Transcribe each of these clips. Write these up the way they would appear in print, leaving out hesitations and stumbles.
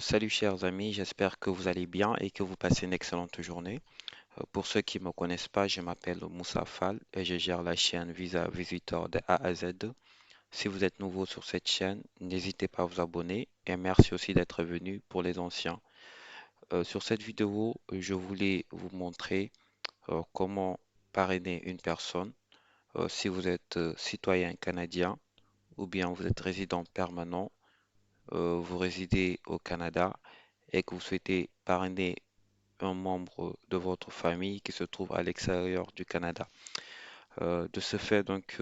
Salut chers amis, j'espère que vous allez bien et que vous passez une excellente journée. Pour ceux qui ne me connaissent pas, je m'appelle Moussa Fall et je gère la chaîne Visa Visitor de A à Z. Si vous êtes nouveau sur cette chaîne, n'hésitez pas à vous abonner et merci aussi d'être venu pour les anciens. Sur cette vidéo, je voulais vous montrer comment parrainer une personne. Si vous êtes citoyen canadien ou bien vous êtes résident permanent, vous résidez au Canada et que vous souhaitez parrainer un membre de votre famille qui se trouve à l'extérieur du Canada. De ce fait, donc,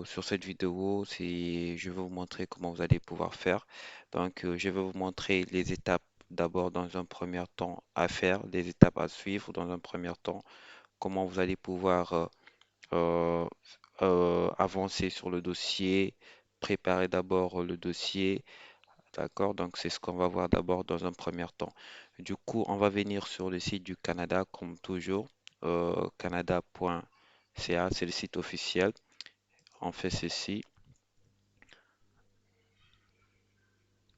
sur cette vidéo, je vais vous montrer comment vous allez pouvoir faire. Donc, je vais vous montrer les étapes d'abord dans un premier temps à faire, les étapes à suivre dans un premier temps, comment vous allez pouvoir euh, avancer sur le dossier, préparer d'abord le dossier. D'accord, donc c'est ce qu'on va voir d'abord dans un premier temps. Du coup, on va venir sur le site du Canada, comme toujours, canada.ca, c'est le site officiel. On fait ceci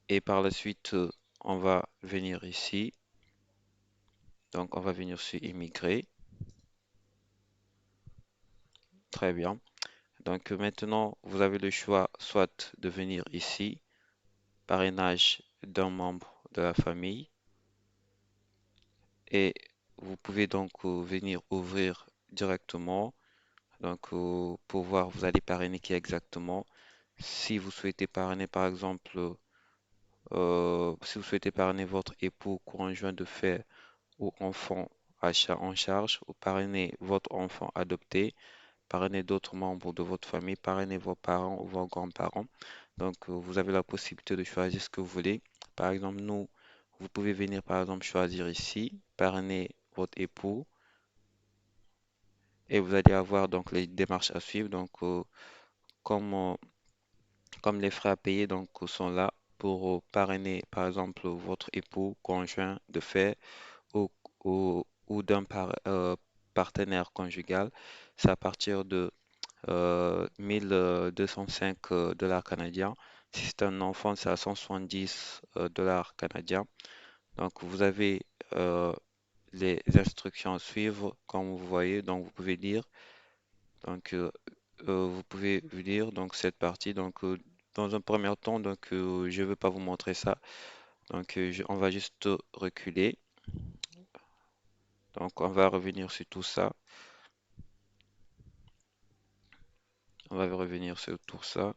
et par la suite, on va venir ici. Donc, on va venir sur Immigrer. Très bien. Donc, maintenant, vous avez le choix soit de venir ici, parrainage d'un membre de la famille, et vous pouvez donc venir ouvrir directement. Donc, pour voir, vous allez parrainer qui exactement. Si vous souhaitez parrainer, par exemple, si vous souhaitez parrainer votre époux, conjoint de fait ou enfant en charge, ou parrainer votre enfant adopté, parrainer d'autres membres de votre famille, parrainer vos parents ou vos grands-parents. Donc, vous avez la possibilité de choisir ce que vous voulez. Par exemple, nous, vous pouvez venir, par exemple, choisir ici, parrainer votre époux, et vous allez avoir donc les démarches à suivre. Donc, comme comme les frais à payer donc sont là pour parrainer par exemple votre époux, conjoint de fait ou, ou d'un partenaire conjugal, c'est à partir de 1205 dollars canadiens. Si c'est un enfant, c'est à 170 dollars canadiens. Donc vous avez les instructions à suivre comme vous voyez, donc vous pouvez lire. Donc vous pouvez lire donc cette partie. Donc dans un premier temps, donc je ne vais pas vous montrer ça. Donc on va juste reculer. Donc on va revenir sur tout ça. On va revenir sur tout ça.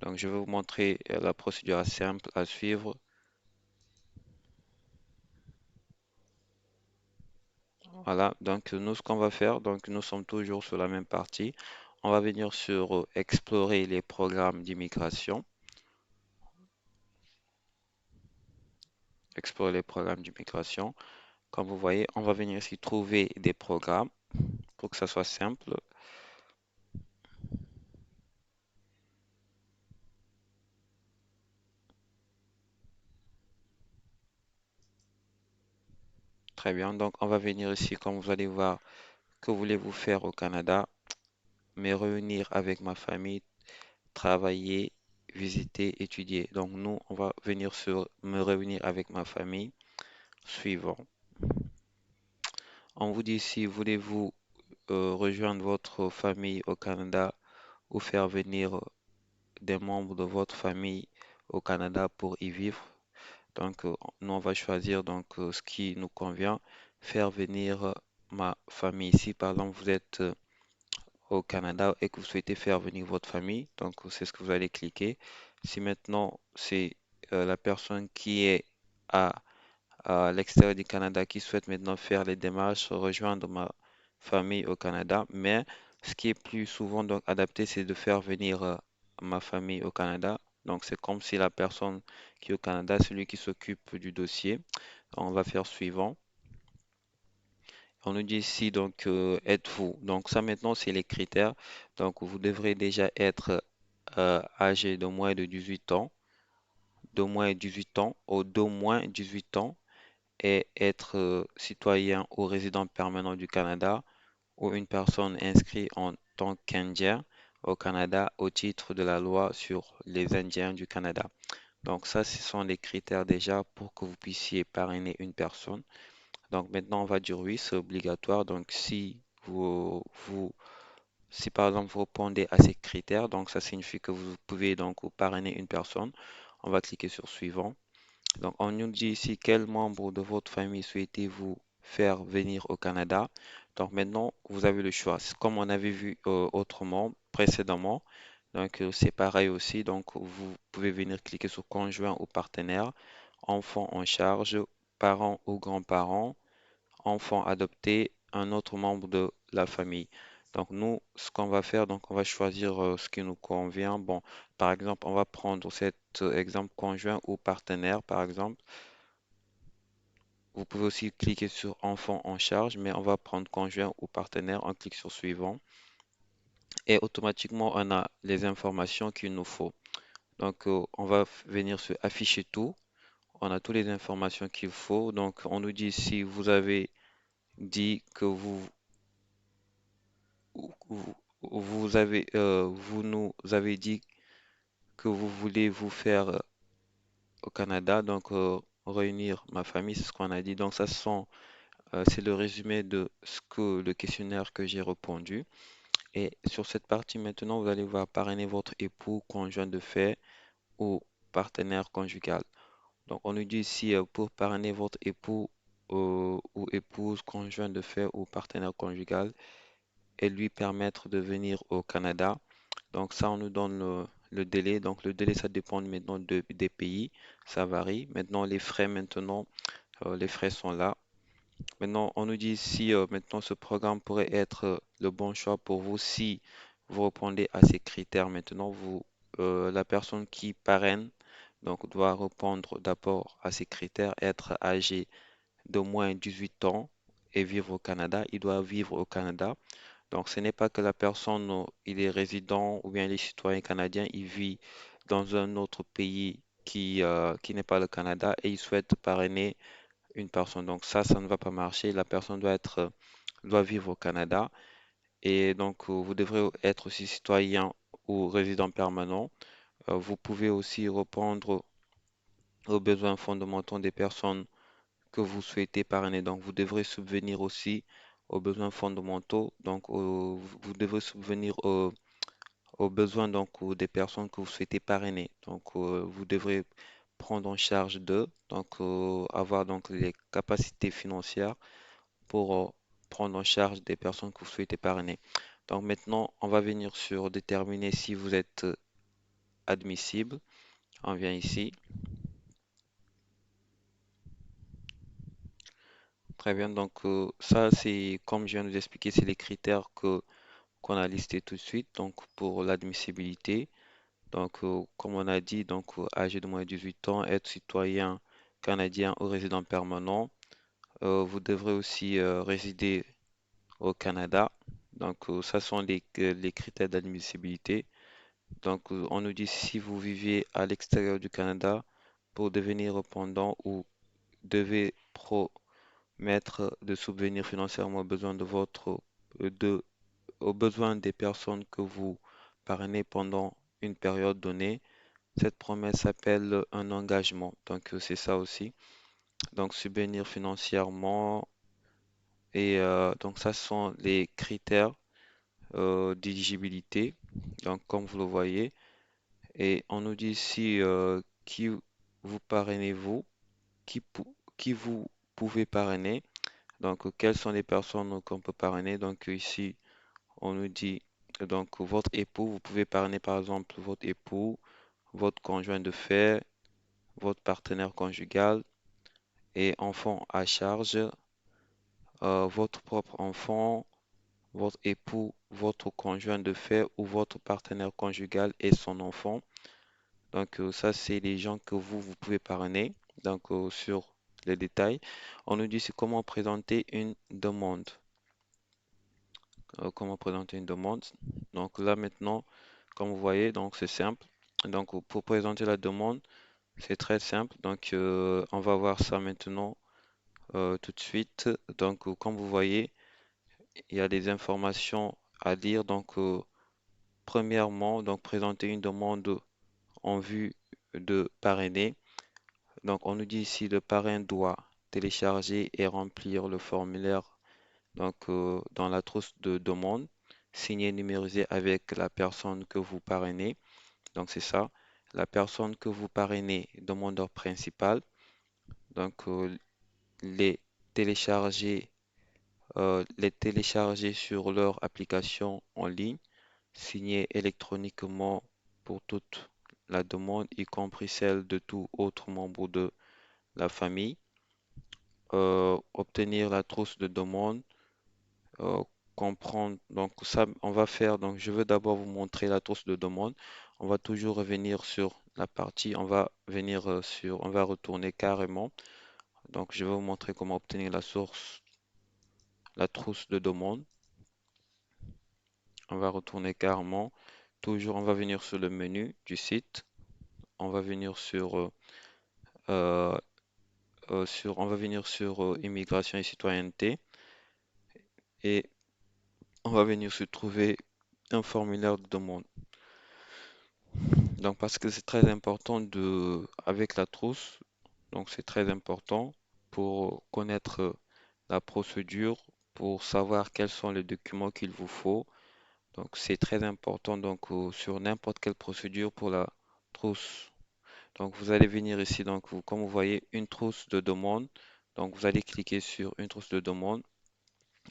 Donc je vais vous montrer la procédure simple à suivre. Voilà. Donc nous ce qu'on va faire, donc nous sommes toujours sur la même partie. On va venir sur explorer les programmes d'immigration. Explorer les programmes d'immigration. Comme vous voyez, on va venir ici trouver des programmes pour que ça soit simple. Très bien. Donc, on va venir ici, comme vous allez voir, que voulez-vous faire au Canada? Me réunir avec ma famille, travailler, visiter, étudier. Donc, nous, on va venir sur me réunir avec ma famille. Suivant. On vous dit ici, voulez-vous rejoindre votre famille au Canada ou faire venir des membres de votre famille au Canada pour y vivre? Donc, nous, on va choisir donc ce qui nous convient. Faire venir ma famille. Si par exemple vous êtes au Canada et que vous souhaitez faire venir votre famille, donc c'est ce que vous allez cliquer. Si maintenant c'est la personne qui est à, à l'extérieur du Canada qui souhaite maintenant faire les démarches, rejoindre ma famille au Canada, mais ce qui est plus souvent donc adapté, c'est de faire venir ma famille au Canada. Donc c'est comme si la personne qui est au Canada, celui qui s'occupe du dossier. On va faire suivant. On nous dit ici donc êtes-vous. Donc ça maintenant c'est les critères. Donc vous devrez déjà être âgé de moins de 18 ans, d'au moins 18 ans ou d'au moins 18 ans et être citoyen ou résident permanent du Canada ou une personne inscrite en tant qu'Indien au Canada au titre de la loi sur les Indiens du Canada. Donc ça, ce sont les critères déjà pour que vous puissiez parrainer une personne. Donc maintenant, on va dire oui, c'est obligatoire. Donc si par exemple vous répondez à ces critères, donc ça signifie que vous pouvez donc parrainer une personne. On va cliquer sur suivant. Donc on nous dit ici quel membre de votre famille souhaitez-vous faire venir au Canada. Donc maintenant, vous avez le choix. C'est comme on avait vu autrement, précédemment. Donc c'est pareil aussi. Donc vous pouvez venir cliquer sur conjoint ou partenaire, enfant en charge, parents ou grands-parents, enfant adopté, un autre membre de la famille. Donc nous, ce qu'on va faire, donc on va choisir ce qui nous convient. Bon, par exemple, on va prendre cet exemple conjoint ou partenaire, par exemple. Vous pouvez aussi cliquer sur enfant en charge, mais on va prendre conjoint ou partenaire. On clique sur suivant et automatiquement on a les informations qu'il nous faut. Donc on va venir sur afficher tout. On a toutes les informations qu'il faut. Donc on nous dit si vous avez dit que vous, vous nous avez dit que vous voulez vous faire au Canada, donc réunir ma famille, c'est ce qu'on a dit. Donc c'est le résumé de ce que le questionnaire que j'ai répondu. Et sur cette partie maintenant, vous allez voir parrainer votre époux, conjoint de fait ou partenaire conjugal. Donc on nous dit ici pour parrainer votre époux ou épouse, conjoint de fait ou partenaire conjugal et lui permettre de venir au Canada. Donc ça, on nous donne le délai. Donc le délai, ça dépend maintenant des pays. Ça varie. Maintenant, les frais, maintenant, les frais sont là. Maintenant, on nous dit si maintenant ce programme pourrait être le bon choix pour vous si vous répondez à ces critères. Maintenant, la personne qui parraine donc, doit répondre d'abord à ces critères, être âgé d'au moins 18 ans et vivre au Canada. Il doit vivre au Canada. Donc, ce n'est pas que la personne, il est résident ou bien il est citoyen canadien, il vit dans un autre pays qui n'est pas le Canada et il souhaite parrainer une personne. Donc, ça ne va pas marcher. La personne doit vivre au Canada et donc vous devrez être aussi citoyen ou résident permanent. Vous pouvez aussi répondre aux besoins fondamentaux des personnes que vous souhaitez parrainer. Donc, vous devrez subvenir aussi aux besoins fondamentaux. Donc, vous devrez subvenir aux besoins donc des personnes que vous souhaitez parrainer. Donc, vous devrez prendre en charge d'eux, donc avoir donc les capacités financières pour prendre en charge des personnes que vous souhaitez parrainer. Donc maintenant, on va venir sur déterminer si vous êtes admissible. On vient ici. Très bien. Donc ça, c'est comme je viens de vous expliquer, c'est les critères que qu'on a listés tout de suite. Donc pour l'admissibilité, donc comme on a dit, donc âgé de moins de 18 ans, être citoyen canadien ou résident permanent. Vous devrez aussi résider au Canada. Donc ça sont les critères d'admissibilité. Donc, on nous dit si vous vivez à l'extérieur du Canada pour devenir répondant ou devez promettre de subvenir financièrement aux besoins de aux besoins des personnes que vous parrainez pendant une période donnée. Cette promesse s'appelle un engagement. Donc, c'est ça aussi. Donc, subvenir financièrement et donc ça sont les critères d'éligibilité. Donc, comme vous le voyez. Et on nous dit ici qui vous parrainez-vous, qui vous pouvez parrainer. Donc, quelles sont les personnes qu'on peut parrainer. Donc, ici, on nous dit donc votre époux, vous pouvez parrainer par exemple votre époux, votre conjoint de fait, votre partenaire conjugal et enfant à charge, votre propre enfant, votre époux, votre conjoint de fait ou votre partenaire conjugal et son enfant. Donc, ça, c'est les gens que vous pouvez parrainer. Donc, sur les détails, on nous dit c'est comment présenter une demande. Comment présenter une demande. Donc, là, maintenant, comme vous voyez, donc c'est simple. Donc, pour présenter la demande, c'est très simple. Donc, on va voir ça maintenant tout de suite. Donc, comme vous voyez, il y a des informations à lire. Donc, premièrement, donc présenter une demande en vue de parrainer. Donc, on nous dit ici le parrain doit télécharger et remplir le formulaire dans la trousse de demande, signé et numérisé avec la personne que vous parrainez. Donc, c'est ça. La personne que vous parrainez, demandeur principal. Donc, les télécharger, les télécharger sur leur application en ligne, signer électroniquement pour toute la demande, y compris celle de tout autre membre de la famille. Obtenir la trousse de demande, euh, comprendre. Donc ça, on va faire. Donc je veux d'abord vous montrer la trousse de demande. On va toujours revenir sur la partie. On va venir on va retourner carrément. Donc je vais vous montrer comment obtenir la source, la trousse de demande. On va retourner carrément. Toujours, on va venir sur le menu du site. On va venir euh, on va venir sur immigration et citoyenneté et on va venir se trouver un formulaire de demande. Donc, parce que c'est très important avec la trousse, donc c'est très important pour connaître la procédure, pour savoir quels sont les documents qu'il vous faut. Donc, c'est très important donc sur n'importe quelle procédure pour la trousse. Donc, vous allez venir ici, donc comme vous voyez, une trousse de demande. Donc, vous allez cliquer sur une trousse de demande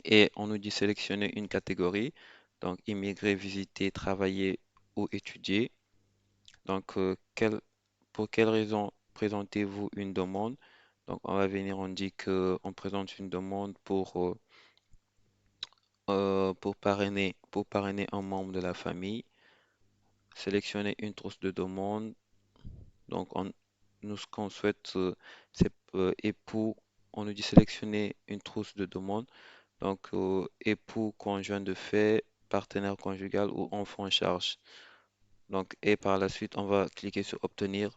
et on nous dit sélectionner une catégorie. Donc, immigrer, visiter, travailler ou étudier. Donc, pour quelle raison présentez-vous une demande? Donc, on va venir, on dit qu'on présente une demande pour parrainer un membre de la famille. Sélectionner une trousse de demande. Donc, nous, ce qu'on souhaite, c'est époux. On nous dit sélectionner une trousse de demande. Donc, époux, conjoint de fait, partenaire conjugal ou enfant en charge. Donc, et par la suite, on va cliquer sur obtenir,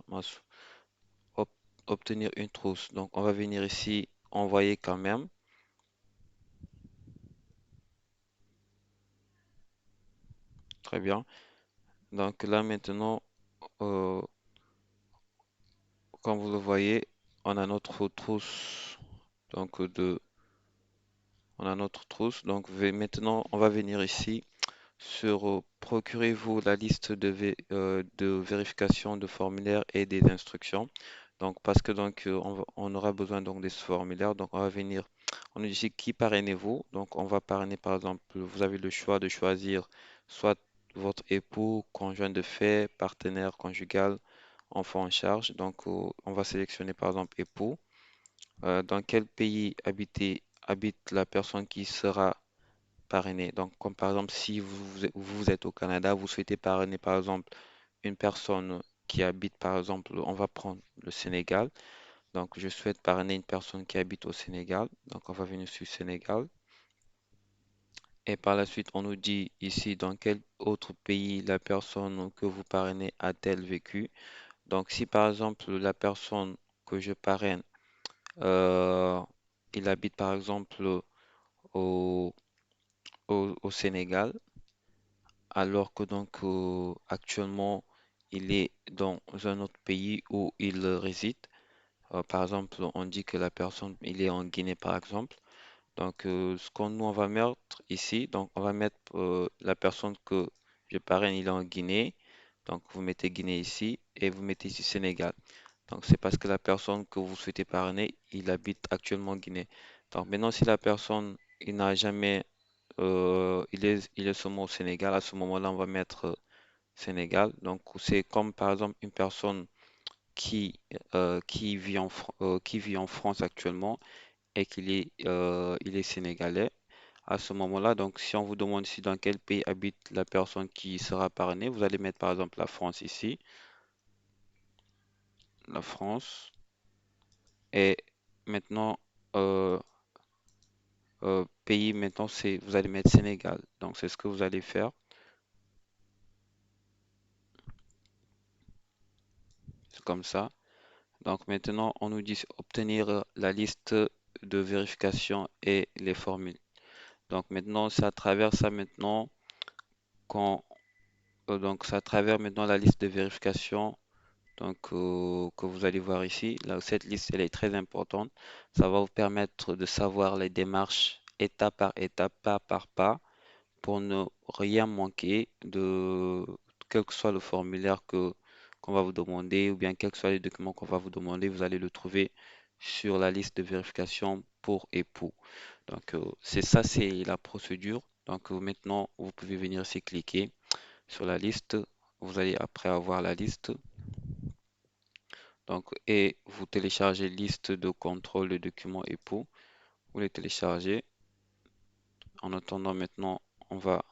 ob- obtenir une trousse. Donc, on va venir ici, envoyer quand même. Très bien. Donc là, maintenant, euh, comme vous le voyez, on a notre trousse. Donc, on a notre trousse. Donc, maintenant, on va venir ici sur procurez-vous la liste de vérification de formulaires et des instructions. Donc, parce que on aura besoin donc de ce formulaire. Donc, on va venir, on nous dit ici qui parrainez-vous. Donc, on va parrainer par exemple, vous avez le choix de choisir soit votre époux, conjoint de fait, partenaire conjugal, enfant en charge. Donc, on va sélectionner par exemple époux. Dans quel pays habite la personne qui sera parrainer. Donc, comme par exemple, si vous êtes au Canada, vous souhaitez parrainer par exemple une personne qui habite par exemple, on va prendre le Sénégal. Donc, je souhaite parrainer une personne qui habite au Sénégal. Donc, on va venir sur Sénégal. Et par la suite, on nous dit ici dans quel autre pays la personne que vous parrainez a-t-elle vécu. Donc, si par exemple la personne que je parraine, euh, il habite par exemple au, au Sénégal, alors que actuellement il est dans un autre pays où il réside. Par exemple, on dit que la personne il est en Guinée par exemple. Donc ce qu'on nous on va mettre ici, donc on va mettre la personne que je parraine, il est en Guinée. Donc vous mettez Guinée ici et vous mettez ici Sénégal. Donc c'est parce que la personne que vous souhaitez parrainer, il habite actuellement en Guinée. Donc maintenant si la personne il n'a jamais il est seulement au Sénégal. À ce moment-là, on va mettre Sénégal. Donc, c'est comme par exemple une personne qui vit en France actuellement et il est sénégalais. À ce moment-là, donc, si on vous demande ici dans quel pays habite la personne qui sera parrainée, vous allez mettre par exemple la France ici, la France. Et maintenant, euh, pays, maintenant, vous allez mettre Sénégal. Donc, c'est ce que vous allez faire. C'est comme ça. Donc maintenant, on nous dit obtenir la liste de vérification et les formules. Donc maintenant, c'est à travers ça maintenant qu'on donc c'est à travers maintenant la liste de vérification donc que vous allez voir ici. Là, cette liste, elle est très importante. Ça va vous permettre de savoir les démarches étape par étape, pas par pas, pour ne rien manquer de quel que soit le formulaire que qu'on va vous demander ou bien quels que soient les documents qu'on va vous demander, vous allez le trouver sur la liste de vérification pour époux. Donc c'est ça, c'est la procédure. Donc maintenant, vous pouvez venir ici cliquer sur la liste. Vous allez après avoir la liste. Donc et vous téléchargez liste de contrôle de documents époux. Vous les téléchargez. En attendant maintenant, on va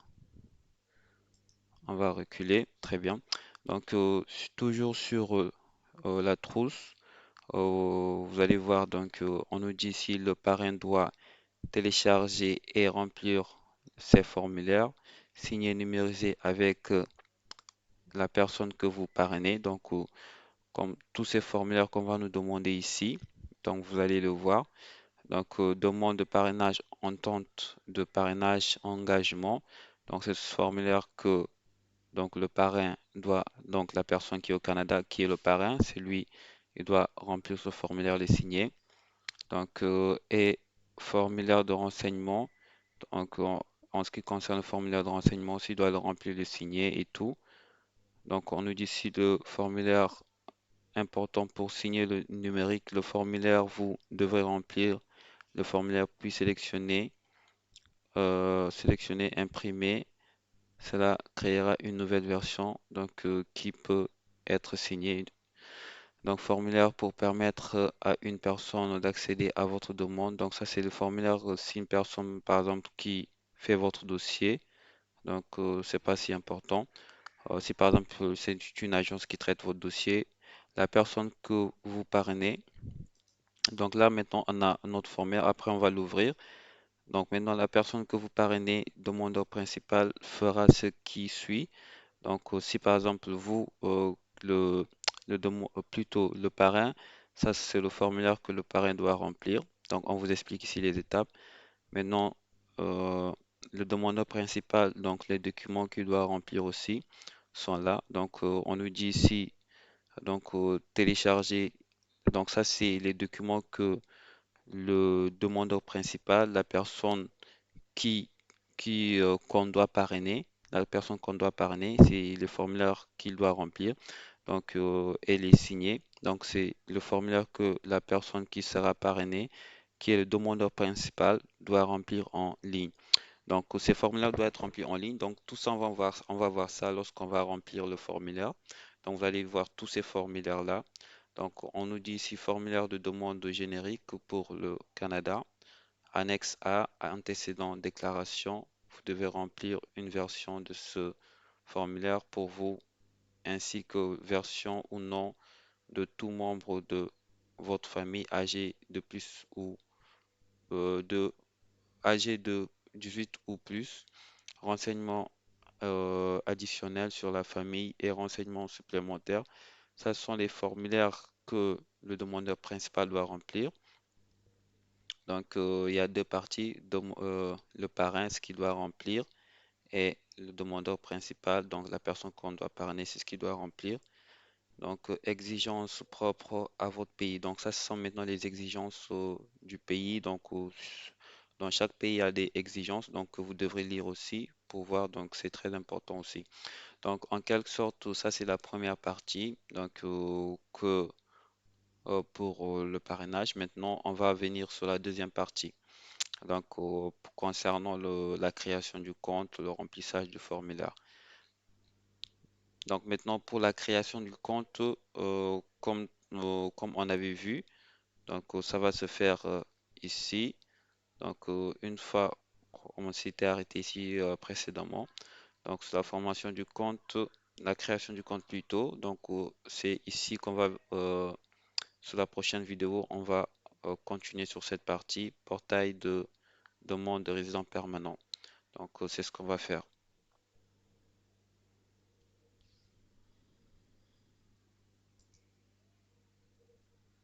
on va reculer. Très bien. Donc toujours sur la trousse, vous allez voir donc on nous dit si le parrain doit télécharger et remplir ces formulaires, signer et numériser avec la personne que vous parrainez. Donc, comme tous ces formulaires qu'on va nous demander ici, donc vous allez le voir. Donc, demande de parrainage, entente de parrainage, engagement. Donc, c'est ce formulaire que donc le parrain doit, donc la personne qui est au Canada, qui est le parrain, c'est lui, il doit remplir ce formulaire, le signer. Donc, et formulaire de renseignement. Donc, en ce qui concerne le formulaire de renseignement, aussi, il doit le remplir, le signer et tout. Donc, on nous dit ici le formulaire important pour signer le numérique. Le formulaire, vous devrez remplir le formulaire puis sélectionner, imprimer. Cela créera une nouvelle version donc, qui peut être signée. Donc, formulaire pour permettre à une personne d'accéder à votre demande. Donc, ça, c'est le formulaire si une personne, par exemple, qui fait votre dossier. Donc, c'est pas si important. Si par exemple, c'est une agence qui traite votre dossier, la personne que vous parrainez. Donc là, maintenant, on a notre formulaire. Après, on va l'ouvrir. Donc maintenant, la personne que vous parrainez, demandeur principal, fera ce qui suit. Donc, si par exemple, vous, plutôt le parrain, ça c'est le formulaire que le parrain doit remplir. Donc, on vous explique ici les étapes. Maintenant, euh, le demandeur principal, donc les documents qu'il doit remplir aussi sont là. Donc, on nous dit ici, donc, télécharger. Donc, ça, c'est les documents que le demandeur principal, la personne qui, qu'on doit parrainer, la personne qu'on doit parrainer, c'est le formulaire qu'il doit remplir. Donc, elle est signée. Donc, c'est le formulaire que la personne qui sera parrainée, qui est le demandeur principal, doit remplir en ligne. Donc, ces formulaires doivent être remplis en ligne. Donc, tout ça, on va voir ça lorsqu'on va remplir le formulaire. Donc, vous allez voir tous ces formulaires-là. Donc, on nous dit ici formulaire de demande générique pour le Canada. Annexe A, antécédent déclaration. Vous devez remplir une version de ce formulaire pour vous, ainsi que version ou non de tout membre de votre famille âgé de plus ou de âgé de 18 ou plus. Renseignements additionnels sur la famille et renseignements supplémentaires. Ce sont les formulaires que le demandeur principal doit remplir. Donc, il y a deux parties, le parrain, ce qu'il doit remplir, et le demandeur principal, donc la personne qu'on doit parrainer, c'est ce qu'il doit remplir. Donc, exigences propres à votre pays. Donc, ça, ce sont maintenant les exigences du pays. Donc, dans chaque pays, il y a des exigences, donc que vous devrez lire aussi pour voir. Donc, c'est très important aussi. Donc, en quelque sorte, ça, c'est la première partie. Donc, pour le parrainage. Maintenant, on va venir sur la deuxième partie. Donc, concernant la création du compte, le remplissage du formulaire. Donc, maintenant, pour la création du compte, comme on avait vu, donc ça va se faire ici. Donc, une fois, on s'était arrêté ici précédemment. Donc, c'est la formation du compte, la création du compte plutôt. Donc, c'est ici qu'on va, sur la prochaine vidéo, on va continuer sur cette partie, portail de demande de résident permanent. Donc, c'est ce qu'on va faire.